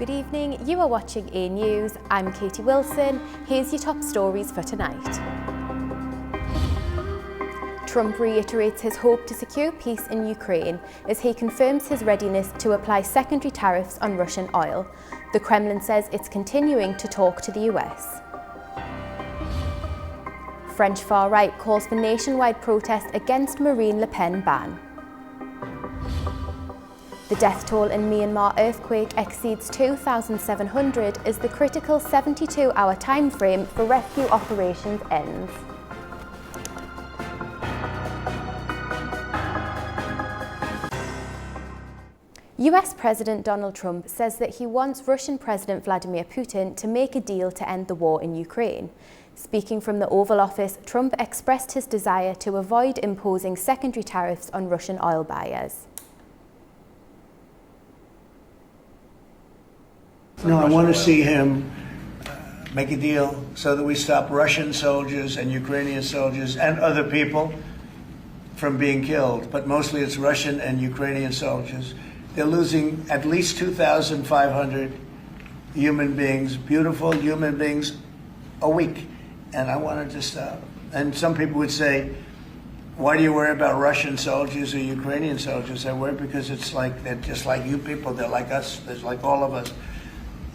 Good evening, you are watching A News. I'm Katie Wilson. Here's your top stories for tonight. Trump reiterates his hope to secure peace in Ukraine as he confirms his readiness to apply secondary tariffs on Russian oil. The Kremlin says it's continuing to talk to the US. French far-right calls for nationwide protest against Marine Le Pen ban. The death toll in Myanmar earthquake exceeds 2,700 as the critical 72-hour time frame for rescue operations ends. US President Donald Trump says that he wants Russian President Vladimir Putin to make a deal to end the war in Ukraine. Speaking from the Oval Office, Trump expressed his desire to avoid imposing secondary tariffs on Russian oil buyers. No, I want to see him make a deal so that we stop Russian soldiers and Ukrainian soldiers and other people from being killed. But mostly it's Russian and Ukrainian soldiers. They're losing at least 2,500 human beings, beautiful human beings, a week. And I wanted to stop. And some people would say, why do you worry about Russian soldiers or Ukrainian soldiers? I worry because it's like they're just like you people. They're like us. They're like all of us.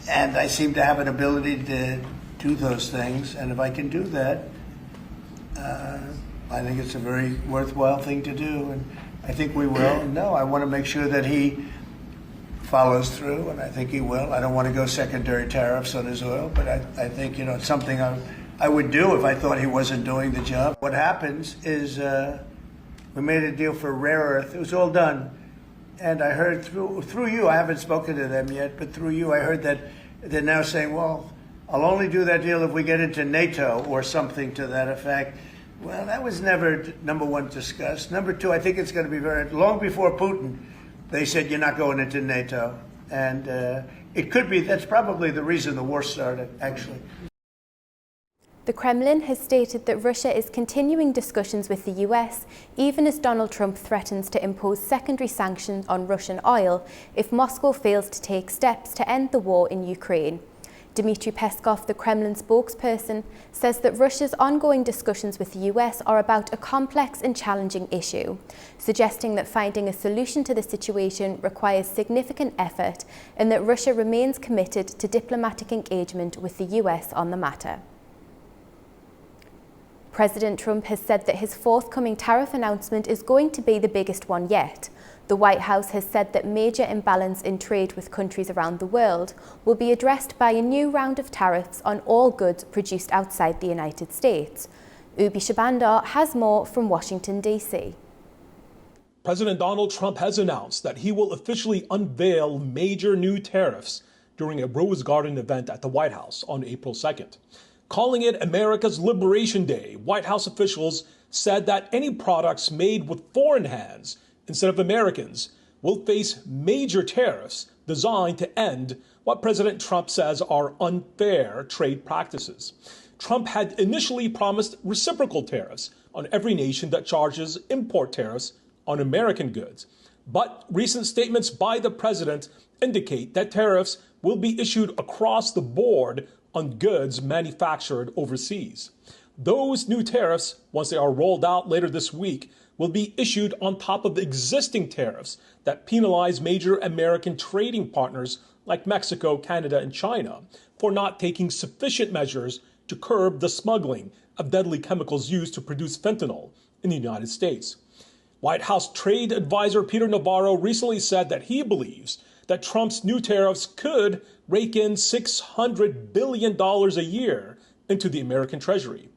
And I seem to have an ability to do those things. And if I can do that, I think it's a very worthwhile thing to do. And I think we will. No, I want to make sure that he follows through, and I think he will. I don't want to go secondary tariffs on his oil, but I think, it's something I would do if I thought he wasn't doing the job. What happens is we made a deal for rare earth. It was all done. And I heard through you, I haven't spoken to them yet, but through you, I heard that they're now saying, well, I'll only do that deal if we get into NATO or something to that effect. Well, that was never, number one, discussed. Number two, I think it's going to be long before Putin, they said you're not going into NATO. And it could be, that's probably the reason the war started, actually. The Kremlin has stated that Russia is continuing discussions with the US, even as Donald Trump threatens to impose secondary sanctions on Russian oil if Moscow fails to take steps to end the war in Ukraine. Dmitry Peskov, the Kremlin spokesperson, says that Russia's ongoing discussions with the US are about a complex and challenging issue, suggesting that finding a solution to the situation requires significant effort and that Russia remains committed to diplomatic engagement with the US on the matter. President Trump has said that his forthcoming tariff announcement is going to be the biggest one yet. The White House has said that major imbalance in trade with countries around the world will be addressed by a new round of tariffs on all goods produced outside the United States. Ubi Shabandar has more from Washington, D.C. President Donald Trump has announced that he will officially unveil major new tariffs during a Rose Garden event at the White House on April 2nd. Calling it America's Liberation Day, White House officials said that any products made with foreign hands instead of Americans will face major tariffs designed to end what President Trump says are unfair trade practices. Trump had initially promised reciprocal tariffs on every nation that charges import tariffs on American goods. But recent statements by the president indicate that tariffs will be issued across the board on goods manufactured overseas. Those new tariffs, once they are rolled out later this week, will be issued on top of the existing tariffs that penalize major American trading partners like Mexico, Canada, and China for not taking sufficient measures to curb the smuggling of deadly chemicals used to produce fentanyl in the United States. White House trade advisor Peter Navarro recently said that he believes that Trump's new tariffs could rake in $600 billion a year into the American Treasury.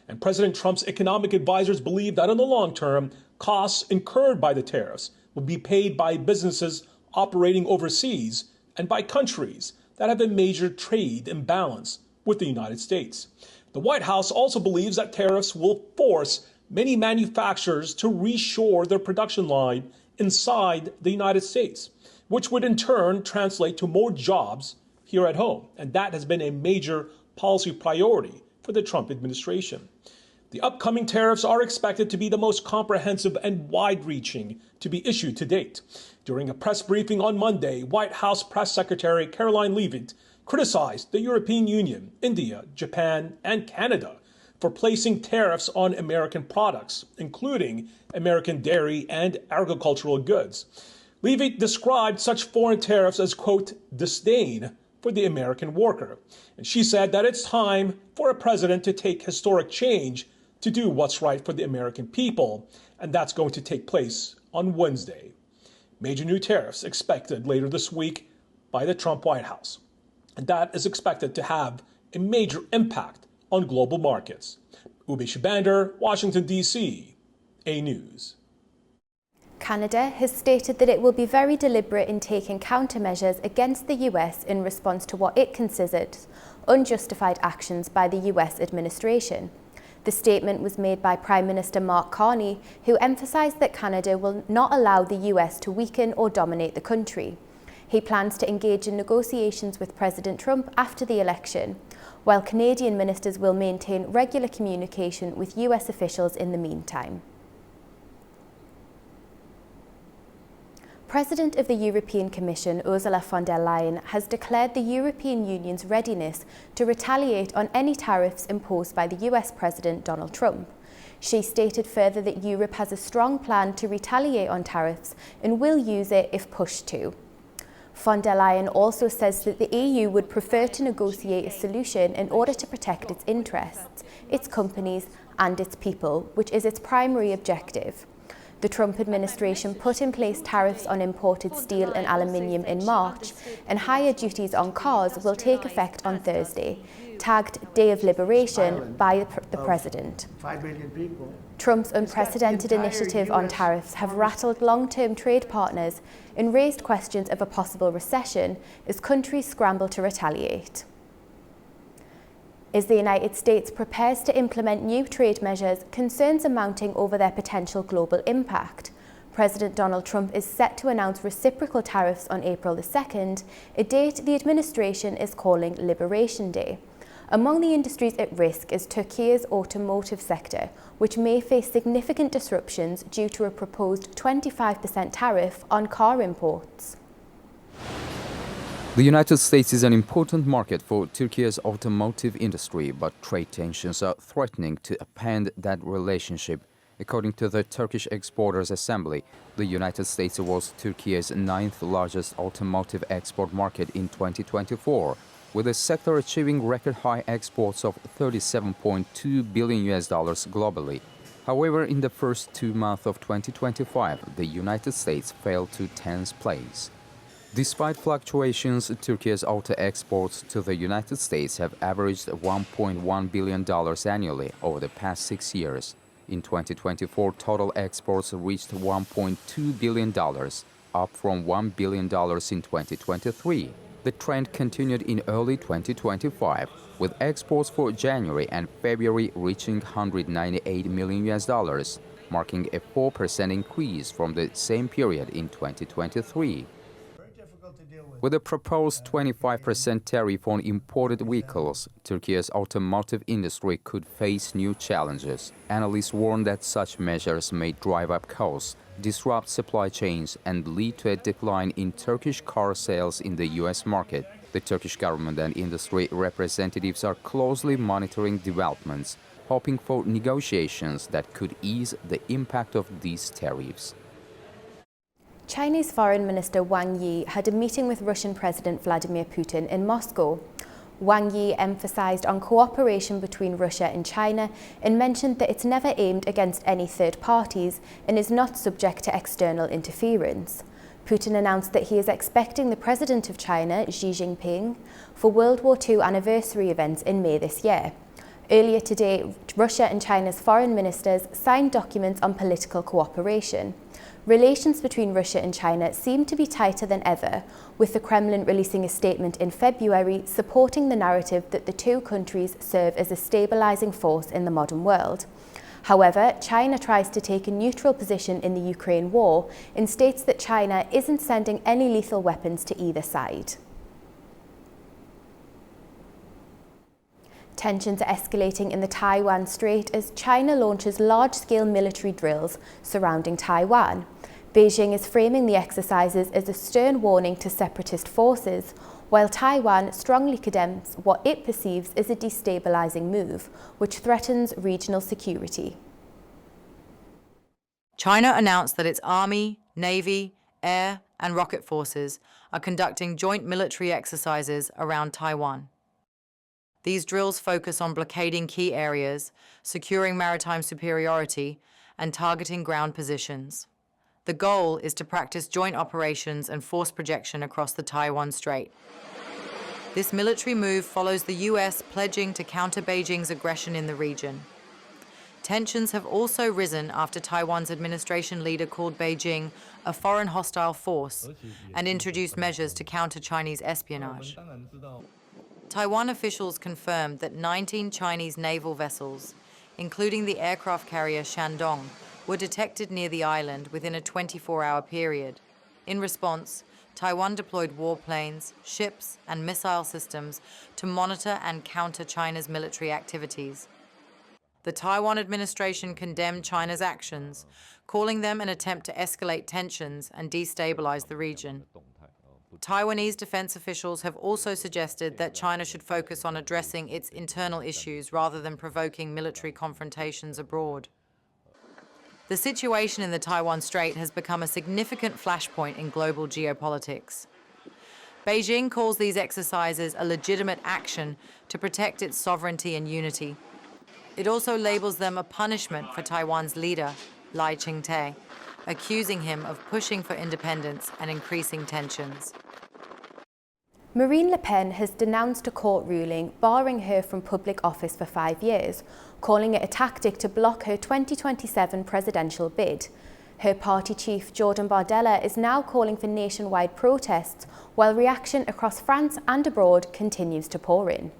And President Trump's economic advisors believe that in the long term, costs incurred by the tariffs will be paid by businesses operating overseas and by countries that have a major trade imbalance with the United States. The White House also believes that tariffs will force many manufacturers to reshore their production line inside the United States, which would in turn translate to more jobs here at home. And that has been a major policy priority for the Trump administration. The upcoming tariffs are expected to be the most comprehensive and wide-reaching to be issued to date. During a press briefing on Monday, White House Press Secretary Caroline Leavitt criticized the European Union, India, Japan, and Canada for placing tariffs on American products, including American dairy and agricultural goods. Leavitt described such foreign tariffs as, quote, disdain for the American worker. And she said that it's time for a president to take historic change to do what's right for the American people, and that's going to take place on Wednesday. Major new tariffs expected later this week by the Trump White House. And that is expected to have a major impact on global markets. Ube Shabander, Washington, D.C., A News. Canada has stated that it will be very deliberate in taking countermeasures against the US in response to what it considers unjustified actions by the US administration. The statement was made by Prime Minister Mark Carney, who emphasised that Canada will not allow the US to weaken or dominate the country. He plans to engage in negotiations with President Trump after the election, while Canadian ministers will maintain regular communication with US officials in the meantime. President of the European Commission, Ursula von der Leyen, has declared the European Union's readiness to retaliate on any tariffs imposed by the US President Donald Trump. She stated further that Europe has a strong plan to retaliate on tariffs and will use it if pushed to. Von der Leyen also says that the EU would prefer to negotiate a solution in order to protect its interests, its companies and its people, which is its primary objective. The Trump administration put in place tariffs on imported steel and aluminium in March, and higher duties on cars will take effect on Thursday, tagged Day of Liberation by the President. 5 million people. Trump's unprecedented initiative on tariffs have rattled long-term trade partners and raised questions of a possible recession as countries scramble to retaliate. As the United States prepares to implement new trade measures, concerns are mounting over their potential global impact. President Donald Trump is set to announce reciprocal tariffs on April the 2nd, a date the administration is calling Liberation Day. Among the industries at risk is Turkey's automotive sector, which may face significant disruptions due to a proposed 25% tariff on car imports. The United States is an important market for Turkey's automotive industry, but trade tensions are threatening to upend that relationship. According to the Turkish Exporters Assembly, the United States was Turkey's 9th largest automotive export market in 2024, with the sector achieving record high exports of $37.2 billion globally. However, in the first 2 months of 2025, the United States fell to 10th place. Despite fluctuations, Turkey's auto exports to the United States have averaged $1.1 billion annually over the past 6 years. In 2024, total exports reached $1.2 billion, up from $1 billion in 2023. The trend continued in early 2025, with exports for January and February reaching $198 million, marking a 4% increase from the same period in 2023. With a proposed 25% tariff on imported vehicles, Turkey's automotive industry could face new challenges. Analysts warn that such measures may drive up costs, disrupt supply chains, and lead to a decline in Turkish car sales in the U.S. market. The Turkish government and industry representatives are closely monitoring developments, hoping for negotiations that could ease the impact of these tariffs. Chinese Foreign Minister Wang Yi had a meeting with Russian President Vladimir Putin in Moscow. Wang Yi emphasized on cooperation between Russia and China and mentioned that it's never aimed against any third parties and is not subject to external interference. Putin announced that he is expecting the President of China, Xi Jinping, for World War II anniversary events in May this year. Earlier today, Russia and China's foreign ministers signed documents on political cooperation. Relations between Russia and China seem to be tighter than ever, with the Kremlin releasing a statement in February supporting the narrative that the two countries serve as a stabilizing force in the modern world. However, China tries to take a neutral position in the Ukraine war and states that China isn't sending any lethal weapons to either side. Tensions are escalating in the Taiwan Strait as China launches large-scale military drills surrounding Taiwan. Beijing is framing the exercises as a stern warning to separatist forces, while Taiwan strongly condemns what it perceives as a destabilizing move, which threatens regional security. China announced that its army, navy, air, and rocket forces are conducting joint military exercises around Taiwan. These drills focus on blockading key areas, securing maritime superiority, and targeting ground positions. The goal is to practice joint operations and force projection across the Taiwan Strait. This military move follows the US pledging to counter Beijing's aggression in the region. Tensions have also risen after Taiwan's administration leader called Beijing a foreign hostile force and introduced measures to counter Chinese espionage. Taiwan officials confirmed that 19 Chinese naval vessels, including the aircraft carrier Shandong, were detected near the island within a 24-hour period. In response, Taiwan deployed warplanes, ships, and missile systems to monitor and counter China's military activities. The Taiwan administration condemned China's actions, calling them an attempt to escalate tensions and destabilize the region. Taiwanese defense officials have also suggested that China should focus on addressing its internal issues rather than provoking military confrontations abroad. The situation in the Taiwan Strait has become a significant flashpoint in global geopolitics. Beijing calls these exercises a legitimate action to protect its sovereignty and unity. It also labels them a punishment for Taiwan's leader, Lai Ching-te, accusing him of pushing for independence and increasing tensions. Marine Le Pen has denounced a court ruling barring her from public office for 5 years, calling it a tactic to block her 2027 presidential bid. Her party chief, Jordan Bardella, is now calling for nationwide protests, while reaction across France and abroad continues to pour in.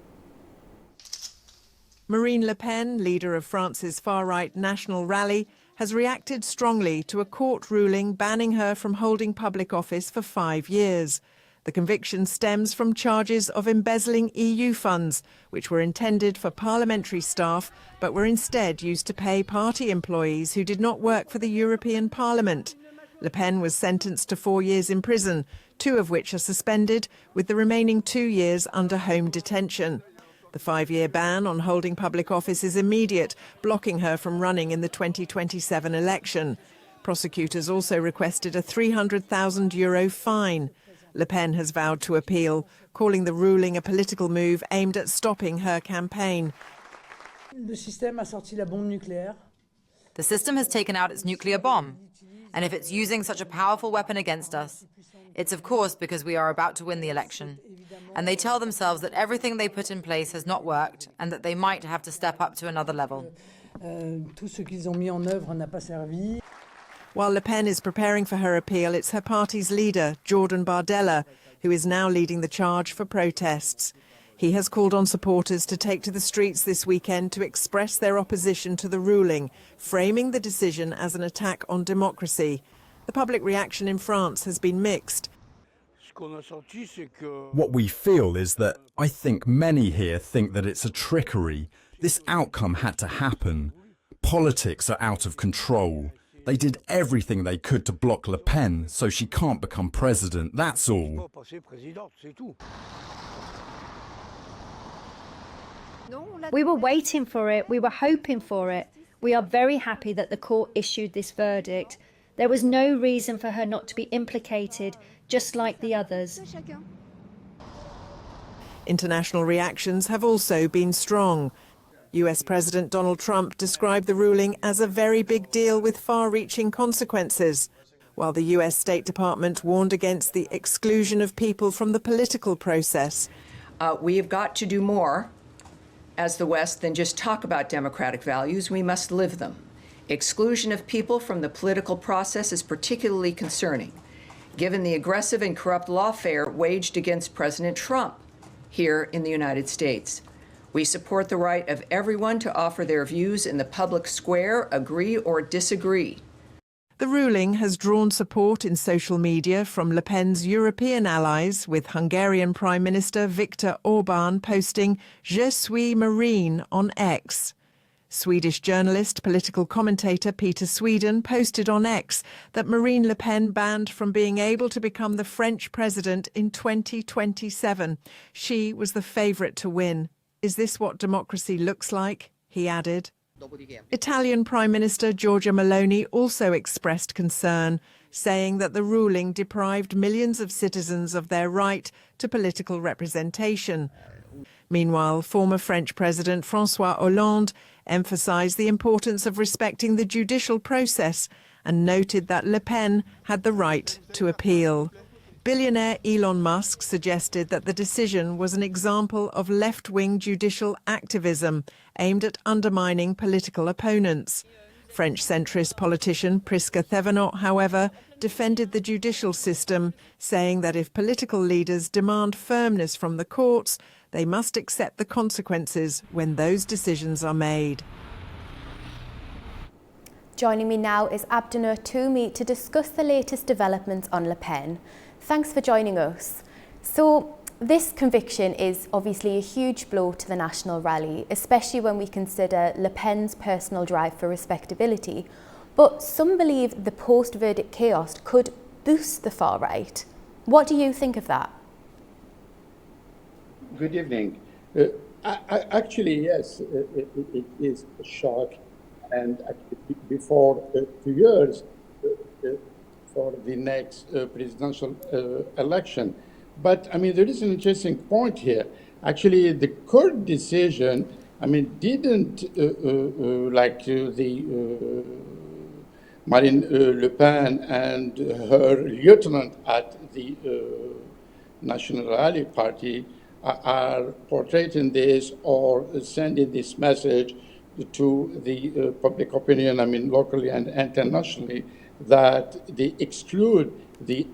Marine Le Pen, leader of France's far-right National Rally, has reacted strongly to a court ruling banning her from holding public office for 5 years. The conviction stems from charges of embezzling EU funds, which were intended for parliamentary staff but were instead used to pay party employees who did not work for the European Parliament. Le Pen was sentenced to 4 years in prison, 2 of which are suspended, with the remaining 2 years under home detention. The 5-year ban on holding public office is immediate, blocking her from running in the 2027 election. Prosecutors also requested a €300,000 fine. Le Pen has vowed to appeal, calling the ruling a political move aimed at stopping her campaign. The system has taken out its nuclear bomb, and if it's using such a powerful weapon against us, it's of course because we are about to win the election. And they tell themselves that everything they put in place has not worked and that they might have to step up to another level. While Le Pen is preparing for her appeal, it's her party's leader, Jordan Bardella, who is now leading the charge for protests. He has called on supporters to take to the streets this weekend to express their opposition to the ruling, framing the decision as an attack on democracy. The public reaction in France has been mixed. What we feel is that I think many here think that it's a trickery. This outcome had to happen. Politics are out of control. They did everything they could to block Le Pen so she can't become president, that's all. We were waiting for it, we were hoping for it. We are very happy that the court issued this verdict. There was no reason for her not to be implicated, just like the others. International reactions have also been strong. US President Donald Trump described the ruling as a very big deal with far-reaching consequences, while the US State Department warned against the exclusion of people from the political process. We have got to do more as the West than just talk about democratic values. We must live them. Exclusion of people from the political process is particularly concerning, given the aggressive and corrupt lawfare waged against President Trump here in the United States. We support the right of everyone to offer their views in the public square, agree or disagree. The ruling has drawn support in social media from Le Pen's European allies, with Hungarian Prime Minister Viktor Orban posting "Je suis Marine" on X. Swedish journalist, political commentator Peter Sweden posted on X that Marine Le Pen banned from being able to become the French president in 2027. She was the favourite to win. Is this what democracy looks like? He added. Italian Prime Minister Giorgia Meloni also expressed concern, saying that the ruling deprived millions of citizens of their right to political representation. Meanwhile, former French President François Hollande emphasised the importance of respecting the judicial process and noted that Le Pen had the right to appeal. Billionaire Elon Musk suggested that the decision was an example of left-wing judicial activism aimed at undermining political opponents. French centrist politician Prisca Thévenot, however, defended the judicial system, saying that if political leaders demand firmness from the courts, they must accept the consequences when those decisions are made. Joining me now is Abdinur Toumi to discuss the latest developments on Le Pen. Thanks for joining us. So, this conviction is obviously a huge blow to the National Rally, especially when we consider Le Pen's personal drive for respectability. But some believe the post-verdict chaos could boost the far right. What do you think of that? Good evening. Actually, yes, it is a shock. And actually, before 2 years, for the next presidential election. But, I mean, there is an interesting point here. Actually, the court decision, I mean, didn't, Marine Le Pen and her lieutenant at the National Rally Party are portraying this or sending this message to the public opinion, I mean, locally and internationally, that they exclude the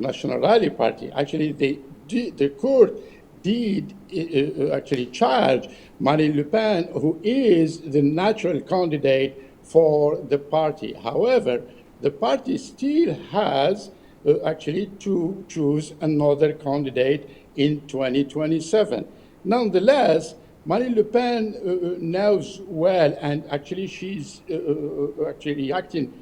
National Rally Party. Actually, the court did actually charge Marine Le Pen, who is the natural candidate for the party. However, the party still has actually to choose another candidate in 2027. Nonetheless, Marine Le Pen knows well, and actually she's actually acting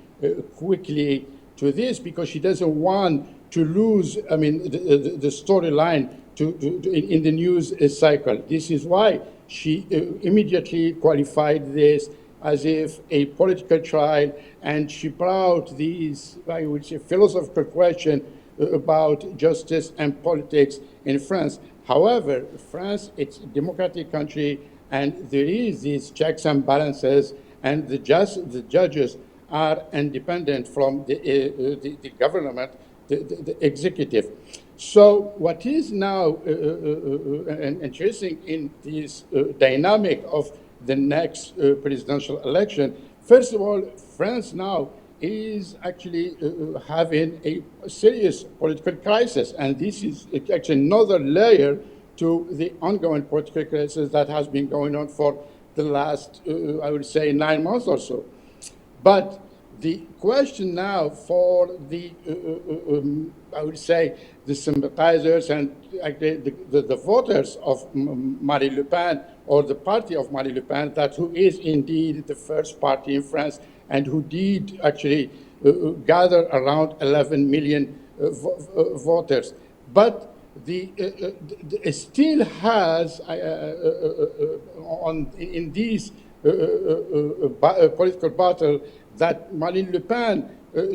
quickly to this because she doesn't want to lose, I mean, the storyline in the news cycle. This is why she immediately qualified this as if a political trial, and she brought these, I would say, philosophical question about justice and politics in France. However, France, it's a democratic country, and there is these checks and balances, and the judges are independent from the government, the executive. So what is now interesting in this dynamic of the next presidential election, first of all, France now is actually having a serious political crisis. And this is actually another layer to the ongoing political crisis that has been going on for the last, I would say, 9 months or so. But the question now for the, I would say, the sympathizers and the voters of Marine Le Pen, or the party of Marine Le Pen, that who is indeed the first party in France and who did actually gather around 11 million voters. But it still has, in this political battle, that Marine Le Pen,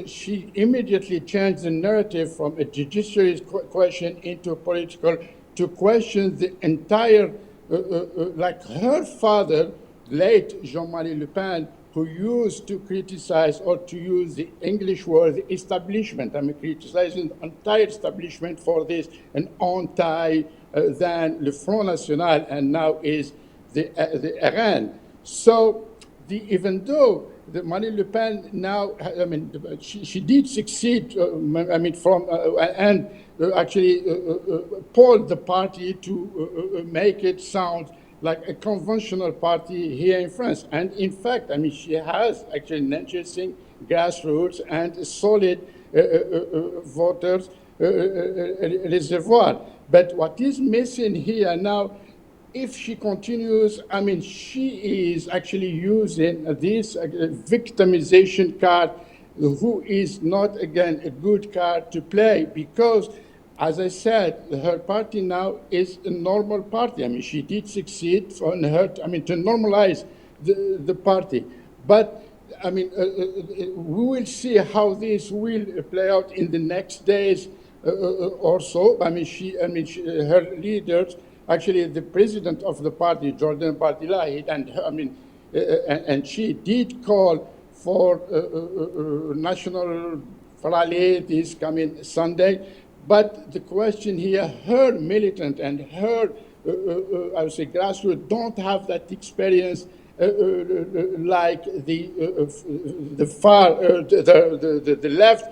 she immediately changed the narrative from a judiciary question into a political, to question the entire, like her father, late Jean-Marie Le Pen, who used to criticize, or to use the English word, the establishment. I mean, criticizing the entire establishment for this, and then le Front National, and now is the RN. So, even though the Marine Le Pen now, I mean, she did succeed, I mean, actually pulled the party to make it sound like a conventional party here in France. And in fact, I mean, she has actually an interesting grassroots and solid voters reservoir. But what is missing here now, if she continues, I mean, she is actually using this victimization card, who is not, again, a good card to play, because, as I said, her party now is a normal party. I mean, she did succeed on her, I mean, to normalize the party. But, I mean, we will see how this will play out in the next days or so. I mean, her leaders, actually the president of the party, Jordan Bardella, and she did call for national rally this coming Sunday. But the question here, her militant and her, I would say, grassroots don't have that experience like the left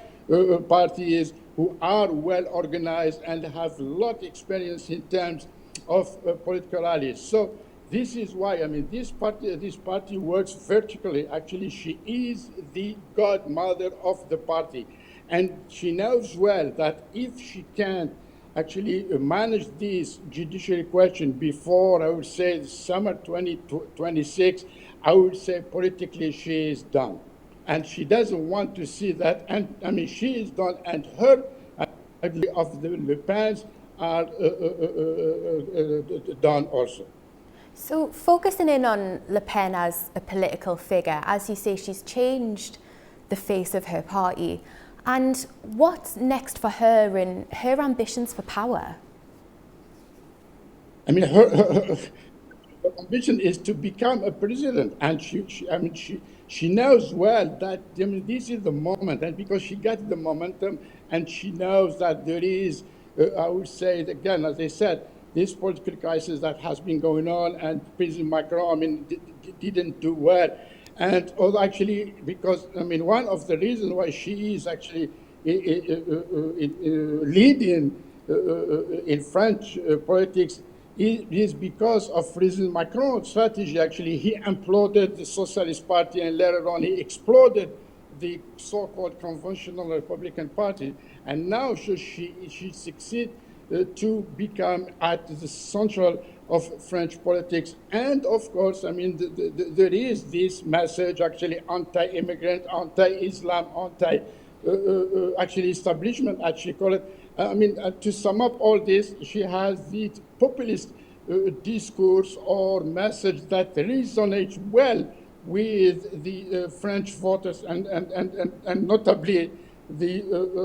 parties, who are well organized and have a lot of experience in terms of political rallies. So this is why, I mean, this party works vertically. Actually, she is the godmother of the party. And she knows well that if she can actually manage this judiciary question before, I would say, summer 2026, I would say politically she is done. And she doesn't want to see that. And I mean, she is done, and her of the Le Pens are done also. So focusing in on Le Pen as a political figure, as you say, she's changed the face of her party. And what's next for her and her ambitions for power? I mean, her ambition is to become a president, and she knows well that, I mean, this is the moment, and because she got the momentum, and she knows that there is, I would say, again, as I said, this political crisis that has been going on, and President Macron, I mean, didn't do well. And although actually, because, I mean, one of the reasons why she is actually leading in French politics is because of President Macron's strategy. Actually, he imploded the Socialist Party, and later on he exploded the so-called conventional Republican Party. And now she succeeded to become at the central of French politics. And of course, I mean, there is this message, actually anti-immigrant, anti-Islam, actually establishment, actually call it. I mean, to sum up all this, she has the populist discourse or message that resonates well with the French voters, and notably the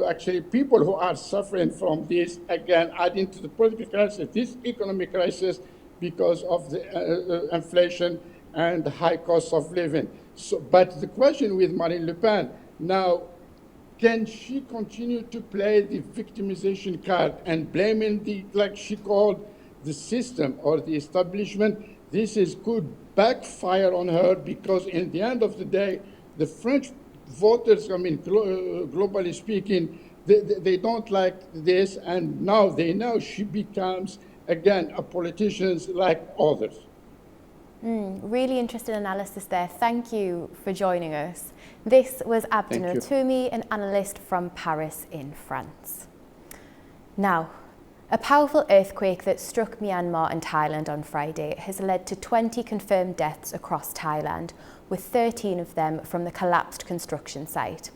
actually people who are suffering from this, again, adding to the political crisis, this economic crisis, because of the inflation and the high cost of living. So, but the question with Marine Le Pen now, can she continue to play the victimization card and blaming the, like she called, the system or the establishment? This could backfire on her, because in the end of the day, the French voters, I mean, globally speaking, they don't like this, and now they know she becomes, again, a politician like others. Really interesting analysis there. Thank you for joining us. This was Abdinur Toumi, an analyst from Paris in France. Now, a powerful earthquake that struck Myanmar and Thailand on Friday has led to 20 confirmed deaths across Thailand, with 13 of them from the collapsed construction site.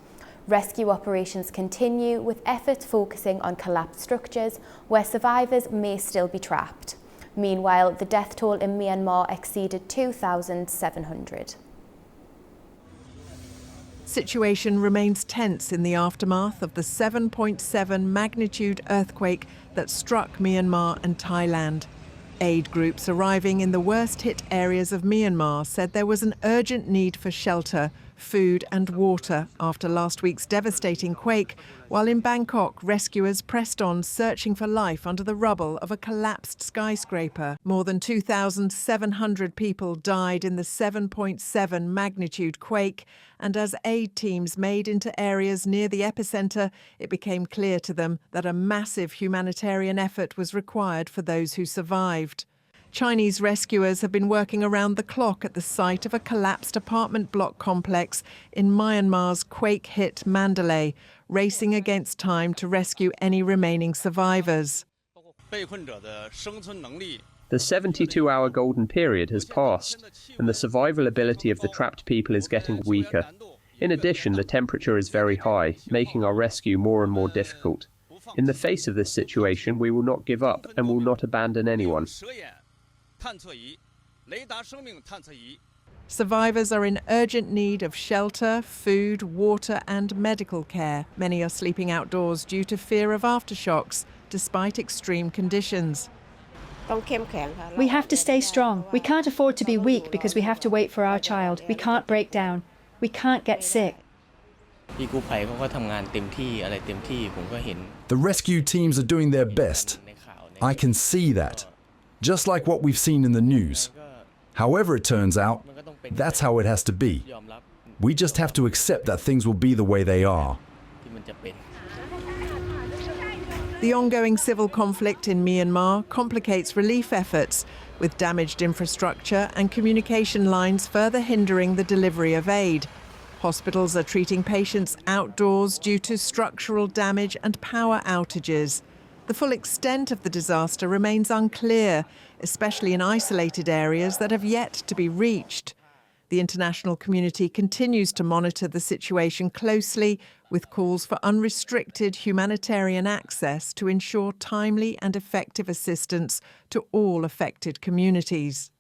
Rescue operations continue, with efforts focusing on collapsed structures where survivors may still be trapped. Meanwhile, the death toll in Myanmar exceeded 2,700. Situation remains tense in the aftermath of the 7.7 magnitude earthquake that struck Myanmar and Thailand. Aid groups arriving in the worst-hit areas of Myanmar said there was an urgent need for shelter, food and water after last week's devastating quake, while in Bangkok, rescuers pressed on searching for life under the rubble of a collapsed skyscraper. More than 2,700 people died in the 7.7 magnitude quake, and as aid teams made into areas near the epicenter, it became clear to them that a massive humanitarian effort was required for those who survived. Chinese rescuers have been working around the clock at the site of a collapsed apartment block complex in Myanmar's quake-hit Mandalay, racing against time to rescue any remaining survivors. The 72-hour golden period has passed, and the survival ability of the trapped people is getting weaker. In addition, the temperature is very high, making our rescue more and more difficult. In the face of this situation, we will not give up and will not abandon anyone. Survivors are in urgent need of shelter, food, water and medical care. Many are sleeping outdoors due to fear of aftershocks, despite extreme conditions. We have to stay strong. We can't afford to be weak because we have to wait for our child. We can't break down. We can't get sick. The rescue teams are doing their best. I can see that, just like what we've seen in the news. However it turns out, that's how it has to be. We just have to accept that things will be the way they are. The ongoing civil conflict in Myanmar complicates relief efforts, with damaged infrastructure and communication lines further hindering the delivery of aid. Hospitals are treating patients outdoors due to structural damage and power outages. The full extent of the disaster remains unclear, especially in isolated areas that have yet to be reached. The international community continues to monitor the situation closely, with calls for unrestricted humanitarian access to ensure timely and effective assistance to all affected communities.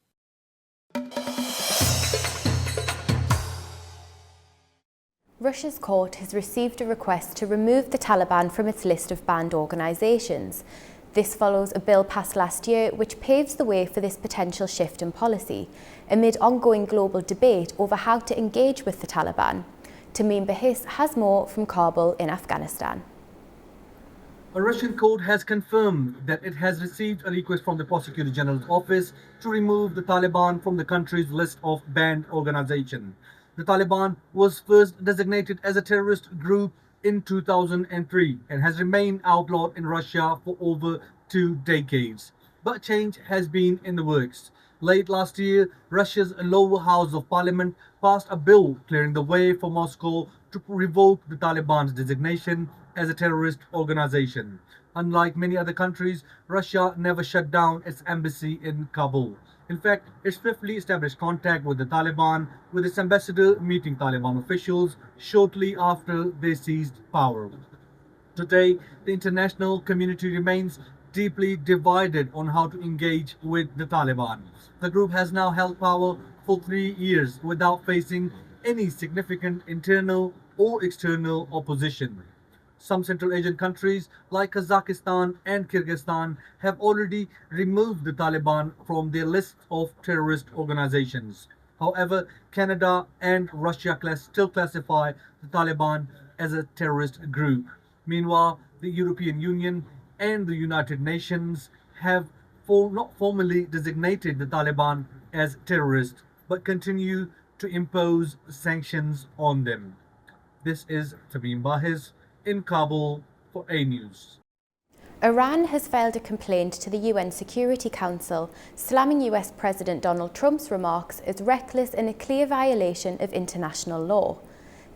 Russia's court has received a request to remove the Taliban from its list of banned organisations. This follows a bill passed last year which paves the way for this potential shift in policy, amid ongoing global debate over how to engage with the Taliban. Tamim Bahis has more from Kabul in Afghanistan. A Russian court has confirmed that it has received a request from the Prosecutor General's office to remove the Taliban from the country's list of banned organizations. The Taliban was first designated as a terrorist group in 2003 and has remained outlawed in Russia for over 2 decades. But change has been in the works. Late last year, Russia's lower house of parliament passed a bill clearing the way for Moscow to revoke the Taliban's designation as a terrorist organization. Unlike many other countries, Russia never shut down its embassy in Kabul. In fact, it swiftly established contact with the Taliban, with its ambassador meeting Taliban officials shortly after they seized power. Today, the international community remains deeply divided on how to engage with the Taliban. The group has now held power for 3 years without facing any significant internal or external opposition. Some Central Asian countries like Kazakhstan and Kyrgyzstan have already removed the Taliban from their list of terrorist organizations. However, Canada and Russia still classify the Taliban as a terrorist group. Meanwhile, the European Union and the United Nations have not formally designated the Taliban as terrorists, but continue to impose sanctions on them. This is Tamim Bahis in Kabul for A News. Iran has filed a complaint to the UN Security Council, slamming US President Donald Trump's remarks as reckless and a clear violation of international law.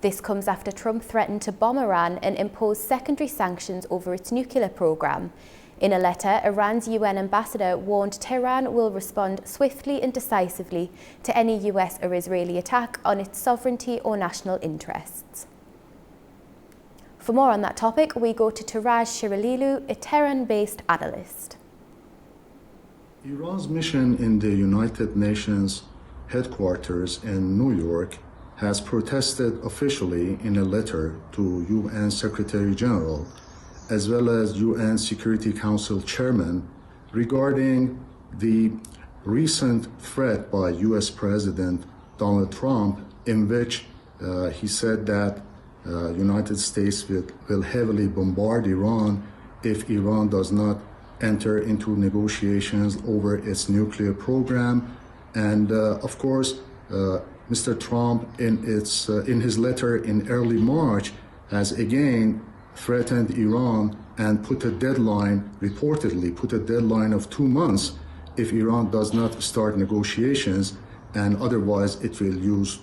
This comes after Trump threatened to bomb Iran and impose secondary sanctions over its nuclear program. In a letter, Iran's UN ambassador warned Tehran will respond swiftly and decisively to any US or Israeli attack on its sovereignty or national interests. For more on that topic, we go to Turaj Shiralilu, a Tehran-based analyst. Iran's mission in the United Nations headquarters in New York has protested officially in a letter to UN Secretary General as well as UN Security Council Chairman regarding the recent threat by US President Donald Trump, in which he said that United States will heavily bombard Iran if Iran does not enter into negotiations over its nuclear program. And of course, Mr. Trump in his letter in early March has again threatened Iran and put a deadline, reportedly put a deadline of 2 months if Iran does not start negotiations, and otherwise it will use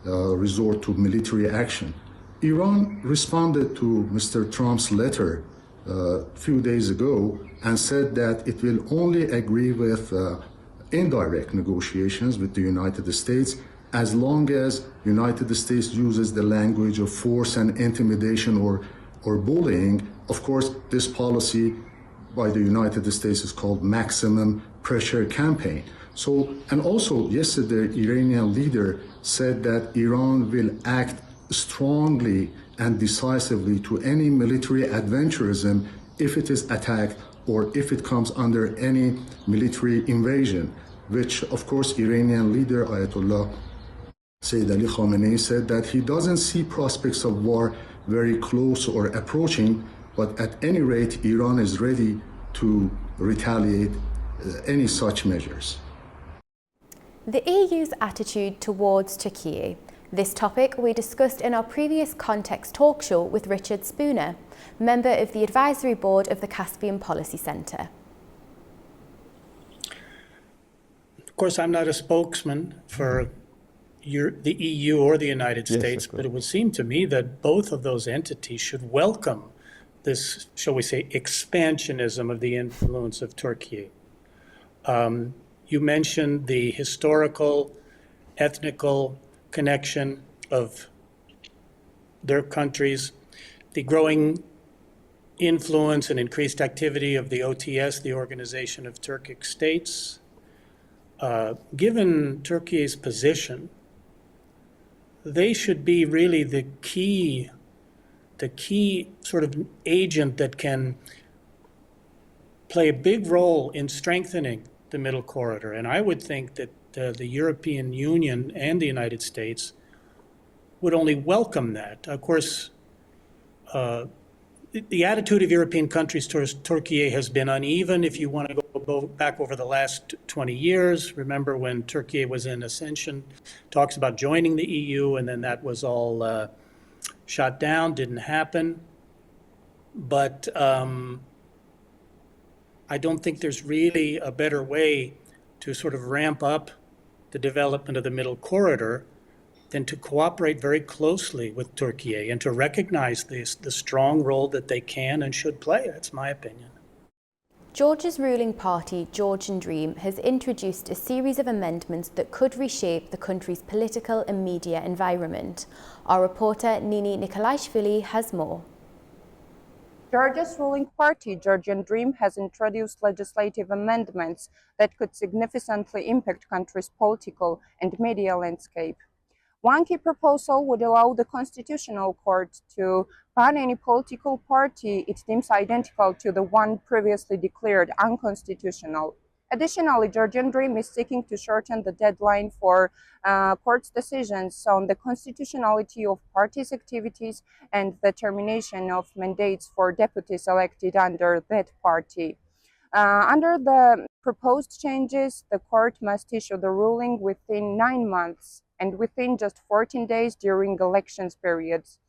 resort to military action. Iran responded to Mr. Trump's letter a few days ago and said that it will only agree with indirect negotiations with the United States as long as the United States uses the language of force and intimidation or bullying. Of course, this policy by the United States is called maximum pressure campaign. So, and also yesterday, Iranian leader said that Iran will act strongly and decisively to any military adventurism if it is attacked or if it comes under any military invasion, which of course Iranian leader Ayatollah Sayyid Ali Khamenei said that he doesn't see prospects of war very close or approaching, but at any rate Iran is ready to retaliate any such measures. The EU's attitude towards Turkey. This topic we discussed in our previous Context talk show with Richard Spooner, member of the advisory board of the Caspian Policy Centre. Of course, I'm not a spokesman for the EU or the United States, but it would seem to me that both of those entities should welcome this, shall we say, expansionism of the influence of Turkey. You mentioned the historical, ethnical connection of their countries, the growing influence and increased activity of the OTS, the Organization of Turkic States. Given Turkey's position, they should be really the key sort of agent that can play a big role in strengthening the Middle Corridor. And I would think that the European Union and the United States would only welcome that. Of course, the attitude of European countries towards Turkey has been uneven. If you want to go back over the last 20 years, remember when Turkey was in ascension, talks about joining the EU, and then that was all shot down, didn't happen. But I don't think there's really a better way to sort of ramp up the development of the Middle Corridor than to cooperate very closely with Turkey and to recognize the strong role that they can and should play. That's my opinion. Georgia's ruling party, Georgian Dream, has introduced a series of amendments that could reshape the country's political and media environment. Our reporter, Nini Nikolaishvili, has more. Georgia's ruling party, Georgian Dream, has introduced legislative amendments that could significantly impact country's political and media landscape. One key proposal would allow the Constitutional Court to ban any political party it deems identical to the one previously declared unconstitutional. Additionally, Georgian Dream is seeking to shorten the deadline for court's decisions on the constitutionality of parties' activities and the termination of mandates for deputies elected under that party. Under the proposed changes, the court must issue the ruling within 9 months and within just 14 days during elections periods.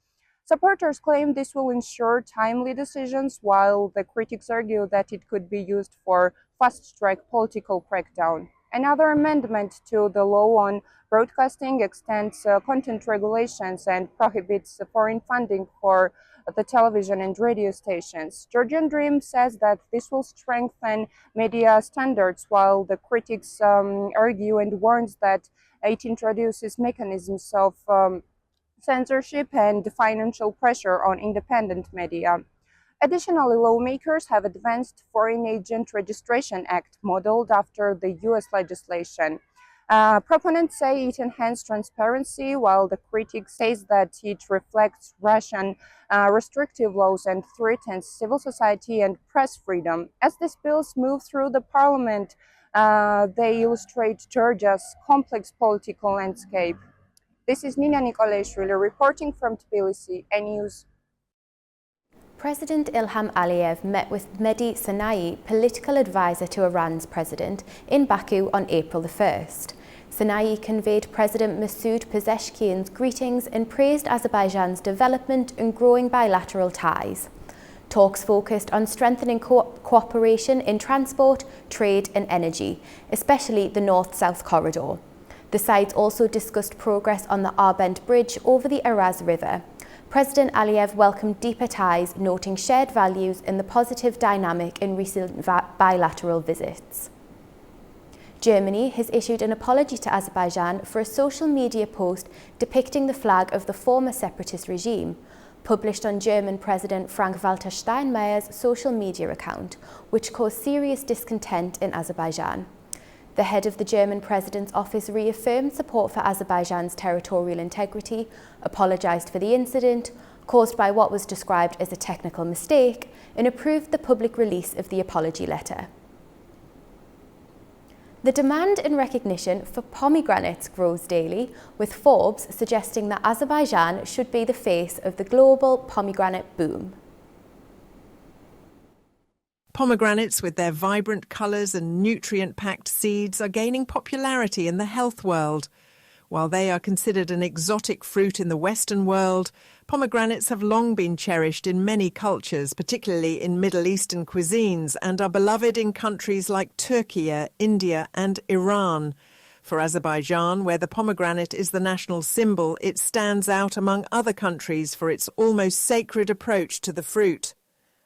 Supporters claim this will ensure timely decisions, while the critics argue that it could be used for fast-track political crackdown. Another amendment to the law on broadcasting extends content regulations and prohibits foreign funding for the television and radio stations. Georgian Dream says that this will strengthen media standards, while the critics argue and warns that it introduces mechanisms of censorship and financial pressure on independent media. Additionally, lawmakers have advanced Foreign Agent Registration Act, modeled after the US legislation. Proponents say it enhances transparency, while the critic says that it reflects Russian restrictive laws and threatens civil society and press freedom. As these bills move through the parliament, they illustrate Georgia's complex political landscape. This is Nina Nikolaishvili reporting from Tbilisi, News. President Ilham Aliyev met with Mehdi Sanai, political advisor to Iran's president, in Baku on April the 1st. Sanai conveyed President Masoud Pezeshkian's greetings and praised Azerbaijan's development and growing bilateral ties. Talks focused on strengthening cooperation in transport, trade and energy, especially the North-South corridor. The sides also discussed progress on the Arbent Bridge over the Araz River. President Aliyev welcomed deeper ties, noting shared values and the positive dynamic in recent bilateral visits. Germany has issued an apology to Azerbaijan for a social media post depicting the flag of the former separatist regime, published on German President Frank-Walter Steinmeier's social media account, which caused serious discontent in Azerbaijan. The head of the German president's office reaffirmed support for Azerbaijan's territorial integrity, apologised for the incident, caused by what was described as a technical mistake, and approved the public release of the apology letter. The demand and recognition for pomegranates grows daily, with Forbes suggesting that Azerbaijan should be the face of the global pomegranate boom. Pomegranates, with their vibrant colours and nutrient-packed seeds, are gaining popularity in the health world. While they are considered an exotic fruit in the Western world, pomegranates have long been cherished in many cultures, particularly in Middle Eastern cuisines, and are beloved in countries like Turkey, India and Iran. For Azerbaijan, where the pomegranate is the national symbol, it stands out among other countries for its almost sacred approach to the fruit.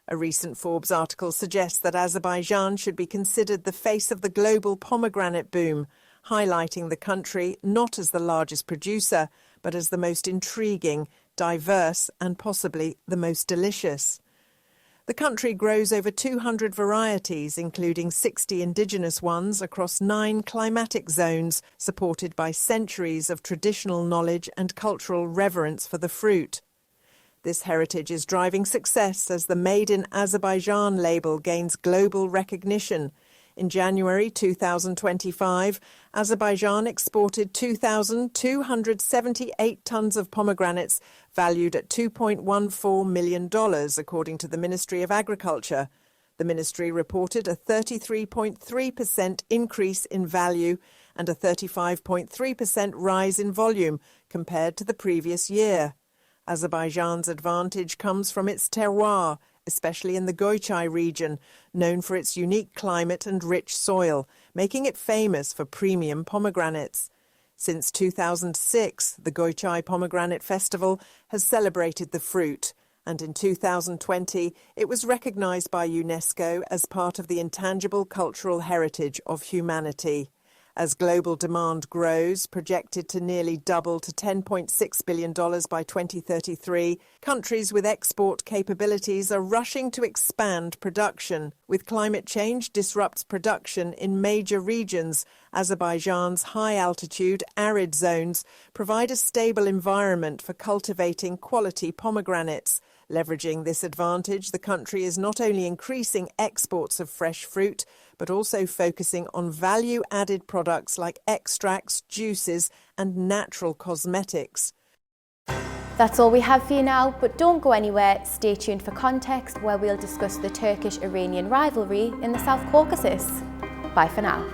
A recent Forbes article suggests that Azerbaijan should be considered the face of the global pomegranate boom, highlighting the country not as the largest producer, but as the most intriguing, diverse and possibly the most delicious. The country grows over 200 varieties, including 60 indigenous ones across 9 climatic zones, supported by centuries of traditional knowledge and cultural reverence for the fruit. This heritage is driving success as the Made in Azerbaijan label gains global recognition. In January 2025, Azerbaijan exported 2,278 tons of pomegranates, valued at $2.14 million, according to the Ministry of Agriculture. The ministry reported a 33.3% increase in value and a 35.3% rise in volume compared to the previous year. Azerbaijan's advantage comes from its terroir, especially in the Goychay region, known for its unique climate and rich soil, making it famous for premium pomegranates. Since 2006, the Goychay Pomegranate Festival has celebrated the fruit, and in 2020 it was recognized by UNESCO as part of the intangible cultural heritage of humanity. As global demand grows, projected to nearly double to $10.6 billion by 2033, countries with export capabilities are rushing to expand production. With climate change disrupts production in major regions, Azerbaijan's high-altitude, arid zones provide a stable environment for cultivating quality pomegranates. Leveraging this advantage, the country is not only increasing exports of fresh fruit, but also focusing on value-added products like extracts, juices, and natural cosmetics. That's all we have for you now, but don't go anywhere. Stay tuned for Context, where we'll discuss the Turkish-Iranian rivalry in the South Caucasus. Bye for now.